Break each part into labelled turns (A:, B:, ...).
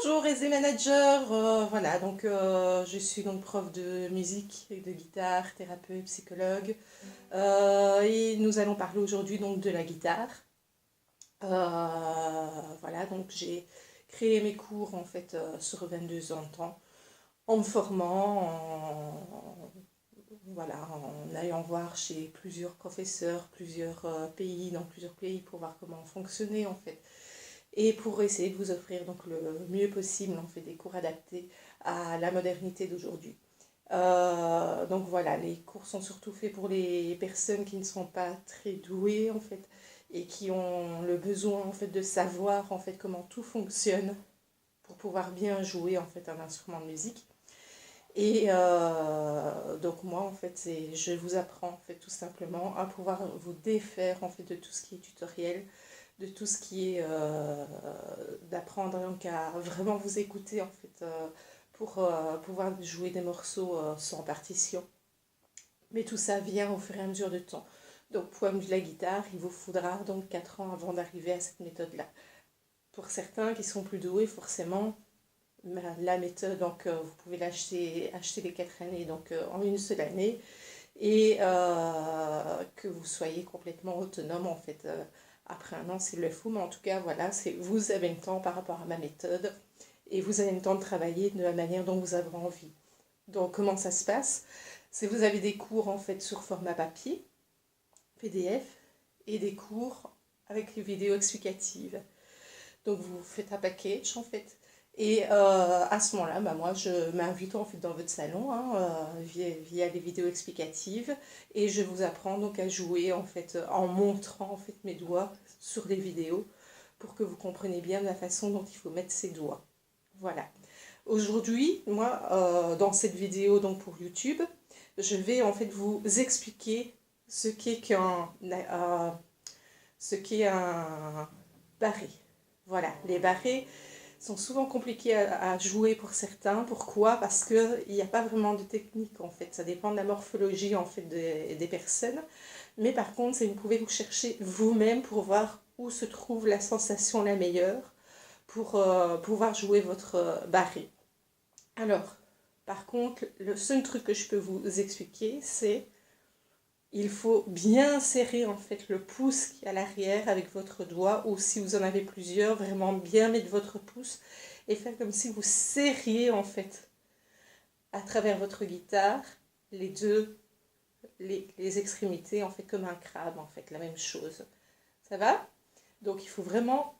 A: Bonjour Aisé Manager, voilà donc je suis donc prof de musique et de guitare, thérapeute, psychologue et nous allons parler aujourd'hui donc de la guitare. Voilà donc j'ai créé mes cours en fait sur 22 ans de temps en me formant, voilà, en allant voir chez plusieurs professeurs, plusieurs pays, dans plusieurs pays pour voir comment fonctionner en fait et pour essayer de vous offrir donc le mieux possible en fait des cours adaptés à la modernité d'aujourd'hui. Donc voilà, les cours sont surtout faits pour les personnes qui ne sont pas très douées en fait et qui ont le besoin en fait de savoir en fait comment tout fonctionne pour pouvoir bien jouer en fait un instrument de musique. Et donc moi en fait je vous apprends en fait tout simplement à pouvoir vous défaire en fait de tout ce qui est tutoriel, de tout ce qui est d'apprendre donc à vraiment vous écouter en fait pour pouvoir jouer des morceaux sans partition. Mais tout ça vient au fur et à mesure du temps. Donc pour de la guitare, il vous faudra donc 4 ans avant d'arriver à cette méthode-là. Pour certains qui sont plus doués, forcément, la méthode, donc vous pouvez acheter les 4 années donc en une seule année et que vous soyez complètement autonome en fait après un an s'il le faut, mais en tout cas voilà, vous avez le temps par rapport à ma méthode et vous avez le temps de travailler de la manière dont vous avez envie. Donc comment ça se passe? C'est vous avez des cours en fait sur format papier, PDF, et des cours avec les vidéos explicatives. Donc vous faites un package en fait. Et à ce moment-là, bah, moi je m'invite en fait dans votre salon hein, via les vidéos explicatives et je vous apprends donc à jouer en fait en montrant en fait mes doigts sur les vidéos pour que vous compreniez bien la façon dont il faut mettre ses doigts. Voilà. Aujourd'hui, moi dans cette vidéo donc pour YouTube, je vais en fait vous expliquer ce qu'est un barré. Voilà, les barrés sont souvent compliqués à jouer pour certains. Pourquoi? Parce qu'il n'y a pas vraiment de technique en fait. Ça dépend de la morphologie en fait des personnes. Mais par contre, vous pouvez vous chercher vous-même pour voir où se trouve la sensation la meilleure pour pouvoir jouer votre barré. Alors, par contre, le seul truc que je peux vous expliquer, c'est il faut bien serrer en fait le pouce qui est à l'arrière avec votre doigt ou si vous en avez plusieurs, vraiment bien mettre votre pouce et faire comme si vous serriez en fait à travers votre guitare les extrémités en fait comme un crabe en fait, la même chose. Ça va? Donc il faut vraiment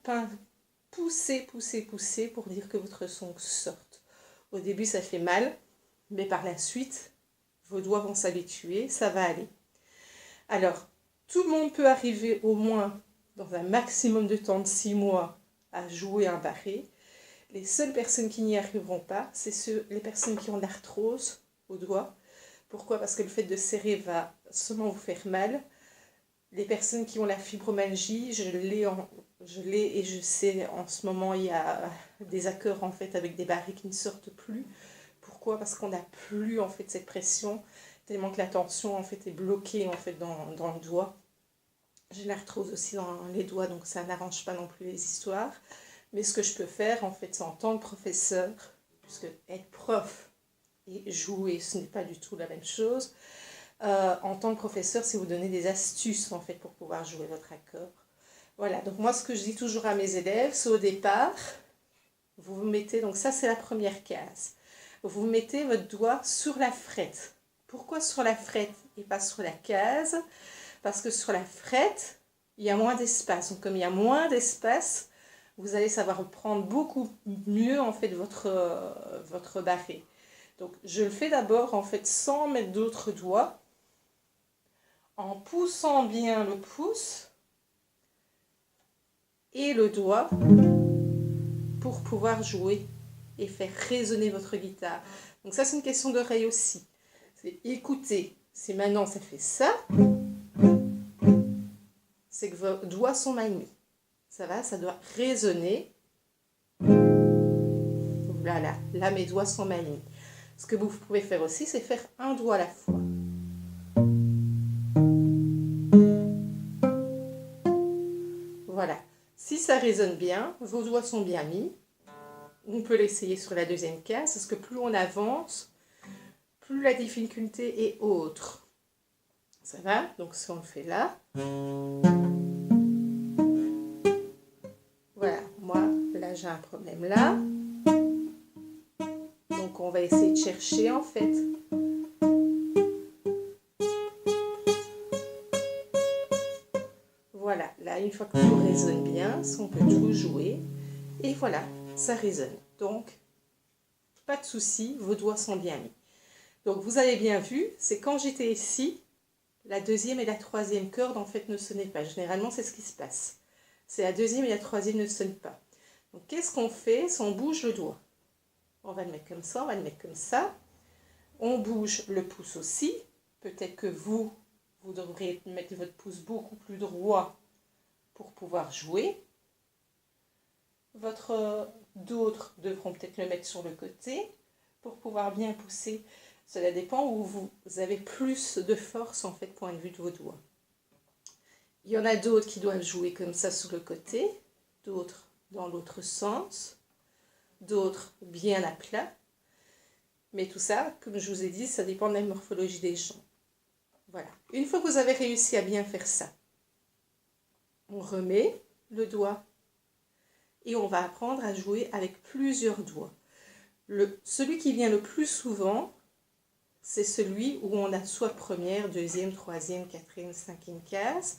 A: pousser, pousser, pousser pour dire que votre son sorte. Au début ça fait mal, mais par la suite, vos doigts vont s'habituer, ça va aller. Alors, tout le monde peut arriver au moins dans un maximum de temps de 6 mois à jouer un barré. Les seules personnes qui n'y arriveront pas, c'est les personnes qui ont l'arthrose aux doigts. Pourquoi? Parce que le fait de serrer va seulement vous faire mal. Les personnes qui ont la fibromyalgie, je l'ai et je sais en ce moment il y a des accords en fait avec des barrés qui ne sortent plus. Pourquoi? Parce qu'on n'a plus en fait cette pression tellement que la tension en fait est bloquée en fait dans le doigt. J'ai l'arthrose aussi dans les doigts, donc ça n'arrange pas non plus les histoires. Mais ce que je peux faire en fait, c'est en tant que professeur, puisque être prof et jouer, ce n'est pas du tout la même chose. En tant que professeur, c'est vous donner des astuces en fait pour pouvoir jouer votre accord. Voilà, donc moi ce que je dis toujours à mes élèves, c'est au départ, vous vous mettez, donc ça c'est la première case, vous mettez votre doigt sur la frette. Pourquoi sur la frette et pas sur la case? Parce que sur la frette, il y a moins d'espace. Donc comme il y a moins d'espace, vous allez savoir prendre beaucoup mieux en fait votre barré. Donc je le fais d'abord en fait sans mettre d'autres doigts, en poussant bien le pouce et le doigt pour pouvoir jouer et faire résonner votre guitare. Donc ça c'est une question d'oreille aussi. C'est écouter. Si maintenant ça fait ça, c'est que vos doigts sont mal mis. Ça va, ça doit résonner. Voilà, là mes doigts sont mal mis. Ce que vous pouvez faire aussi, c'est faire un doigt à la fois. Voilà. Si ça résonne bien, vos doigts sont bien mis. on peut l'essayer sur la deuxième case, parce que plus on avance, plus la difficulté est autre. Ça va? Donc si on le fait là. Voilà, moi, là j'ai un problème là. Donc on va essayer de chercher en fait. Voilà, là une fois que tout résonne bien, on peut tout jouer. Et voilà, ça résonne. Donc, pas de souci, vos doigts sont bien mis. Donc vous avez bien vu, c'est quand j'étais ici, la deuxième et la troisième corde en fait ne sonnaient pas. Généralement c'est ce qui se passe. C'est la deuxième et la troisième ne sonnent pas. Donc qu'est-ce qu'on fait? C'est on bouge le doigt. On va le mettre comme ça, on va le mettre comme ça. On bouge le pouce aussi. Peut-être que vous devrez mettre votre pouce beaucoup plus droit pour pouvoir jouer. D'autres devront peut-être le mettre sur le côté pour pouvoir bien pousser. Cela dépend où vous avez plus de force en fait, point de vue de vos doigts. Il y en a d'autres qui doivent jouer comme ça sur le côté, d'autres dans l'autre sens, d'autres bien à plat. Mais tout ça, comme je vous ai dit, ça dépend de la morphologie des gens. Voilà. Une fois que vous avez réussi à bien faire ça, on remet le doigt et on va apprendre à jouer avec plusieurs doigts. Celui qui vient le plus souvent, c'est celui où on a soit première, deuxième, troisième, quatrième, cinquième case,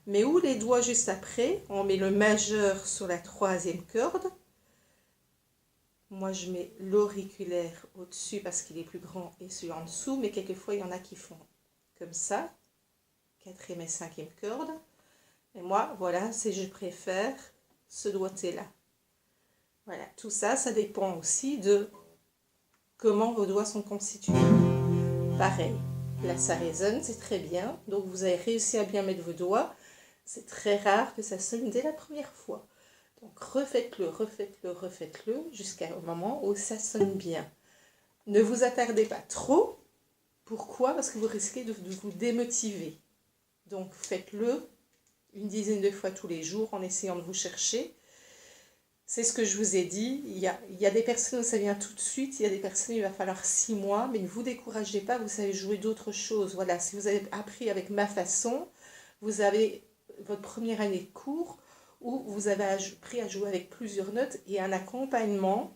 A: mais où les doigts juste après, on met le majeur sur la troisième corde. Moi, je mets l'auriculaire au-dessus parce qu'il est plus grand et celui en dessous, mais quelquefois, il y en a qui font comme ça, quatrième et cinquième corde. Et moi, voilà, je préfère ce doigté-là. Voilà, tout ça, ça dépend aussi de comment vos doigts sont constitués. Pareil, là ça résonne, c'est très bien. Donc vous avez réussi à bien mettre vos doigts. C'est très rare que ça sonne dès la première fois. Donc refaites-le, refaites-le, refaites-le jusqu'au moment où ça sonne bien. Ne vous attardez pas trop. Pourquoi? Parce que vous risquez de vous démotiver. Donc faites-le une dizaine de fois tous les jours en essayant de vous chercher. C'est ce que je vous ai dit, il y a des personnes où ça vient tout de suite, il y a des personnes où il va falloir 6 mois, mais ne vous découragez pas, vous savez jouer d'autres choses. Voilà, si vous avez appris avec ma façon, vous avez votre première année de cours où vous avez appris à jouer avec plusieurs notes et un accompagnement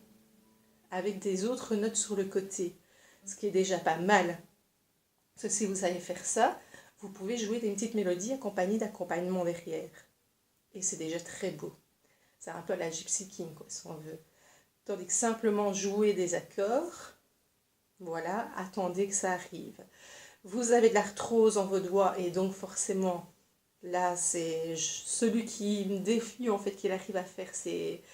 A: avec des autres notes sur le côté, ce qui est déjà pas mal. Parce que si vous savez faire ça, vous pouvez jouer des petites mélodies accompagnées d'accompagnement derrière. Et c'est déjà très beau. C'est un peu la Gypsy King, quoi, si on veut. Tandis que simplement jouer des accords, voilà, attendez que ça arrive. Vous avez de l'arthrose en vos doigts et donc forcément, là, c'est celui qui me défie, en fait, qu'il arrive à faire ces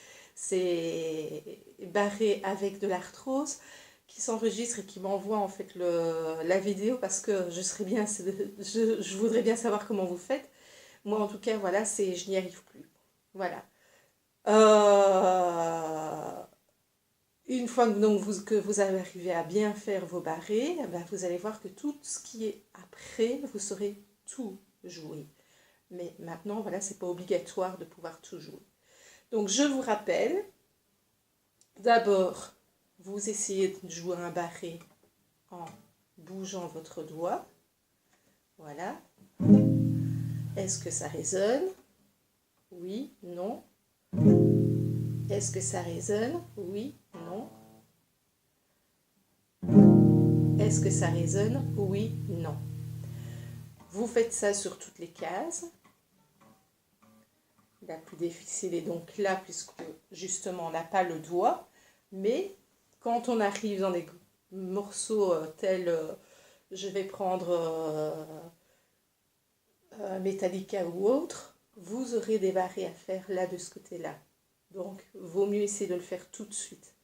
A: barrés avec de l'arthrose, qui s'enregistre et qui m'envoie en fait la vidéo parce que je voudrais bien savoir comment vous faites. Moi, en tout cas, voilà, je n'y arrive plus. Voilà. Une fois que vous avez arrivé à bien faire vos barrés, ben vous allez voir que tout ce qui est après, vous saurez tout jouer. Mais maintenant, voilà, c'est pas obligatoire de pouvoir tout jouer. Donc, je vous rappelle, d'abord, vous essayez de jouer un barré en bougeant votre doigt. Voilà. Est-ce que ça résonne? Oui, non. Est-ce que ça résonne? Oui, non. Est-ce que ça résonne? Oui, non. Vous faites ça sur toutes les cases. La plus difficile est donc là, puisque justement on n'a pas le doigt. Mais quand on arrive dans des morceaux tels, je vais prendre Metallica ou autre, vous aurez des barrés à faire là de ce côté-là. Donc, vaut mieux essayer de le faire tout de suite.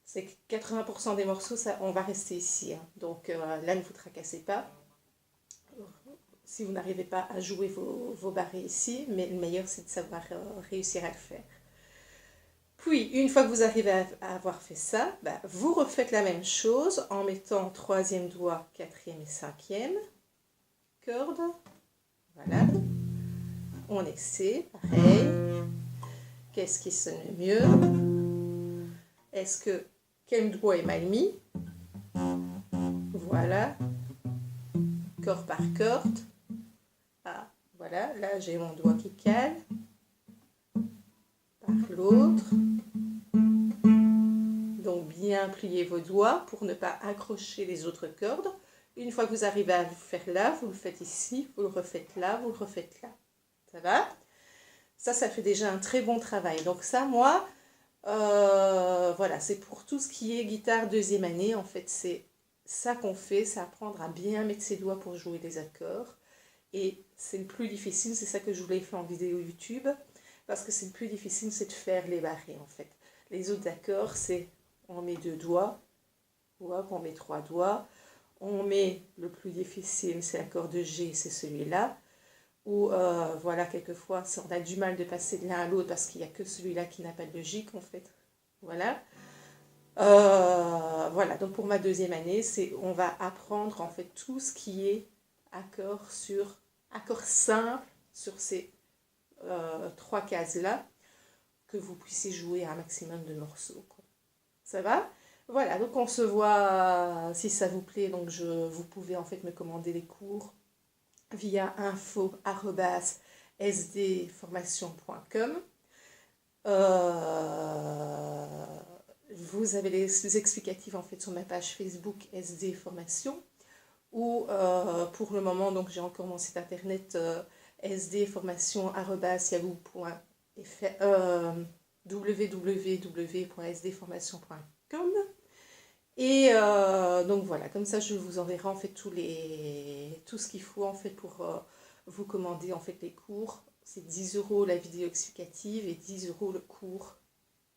A: C'est que 80% des morceaux, on va rester ici. Hein. Donc là, ne vous tracassez pas. Si vous n'arrivez pas à jouer vos barrés ici, mais le meilleur, c'est de savoir réussir à le faire. Puis, une fois que vous arrivez à avoir fait ça, bah, vous refaites la même chose en mettant troisième doigt, quatrième et cinquième corde. Voilà. On essaie, pareil. Qu'est-ce qui sonne le mieux? Est-ce que quel doigt est mal mis? Voilà. Corde par corde. Ah, voilà, là j'ai mon doigt qui cale. Par l'autre. Donc bien plier vos doigts pour ne pas accrocher les autres cordes. Une fois que vous arrivez à le faire là, vous le faites ici, vous le refaites là, vous le refaites là. Ça va? Ça fait déjà un très bon travail. Donc ça, moi, voilà, c'est pour tout ce qui est guitare deuxième année. En fait, c'est ça qu'on fait, c'est apprendre à bien mettre ses doigts pour jouer des accords. Et c'est le plus difficile, c'est ça que je voulais faire en vidéo YouTube, parce que c'est le plus difficile, c'est de faire les barrés en fait. Les autres accords, c'est on met 2 doigts, on met 3 doigts, on met le plus difficile, c'est l'accord de G, c'est celui-là. Ou voilà, quelquefois, on a du mal de passer de l'un à l'autre parce qu'il n'y a que celui-là qui n'a pas de logique en fait. Voilà. Voilà, donc pour ma deuxième année, on va apprendre en fait tout ce qui est accord simple sur ces 3 cases-là, que vous puissiez jouer un maximum de morceaux, quoi. Ça va? Voilà, donc on se voit, si ça vous plaît, donc vous pouvez en fait me commander les cours via info@sdformation.com. Vous avez les explicatifs en fait sur ma page Facebook SD Formation, ou pour le moment, donc j'ai encore mon site internet www.sdformation.com. Et donc voilà, comme ça je vous enverrai en fait tout ce qu'il faut en fait pour vous commander en fait les cours. C'est 10 € la vidéo explicative et 10 € le cours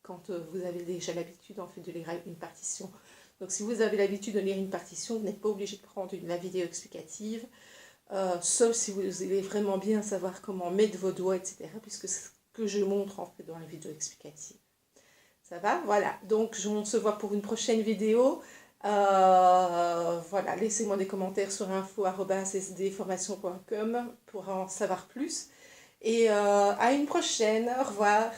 A: quand vous avez déjà l'habitude en fait de lire une partition. Donc si vous avez l'habitude de lire une partition, vous n'êtes pas obligé de prendre la vidéo explicative, sauf si vous voulez vraiment bien savoir comment mettre vos doigts, etc. Puisque c'est ce que je montre en fait dans la vidéo explicative. Ça va? Voilà, donc on se voit pour une prochaine vidéo. Voilà, laissez-moi des commentaires sur info@sdformation.com pour en savoir plus. Et à une prochaine, au revoir.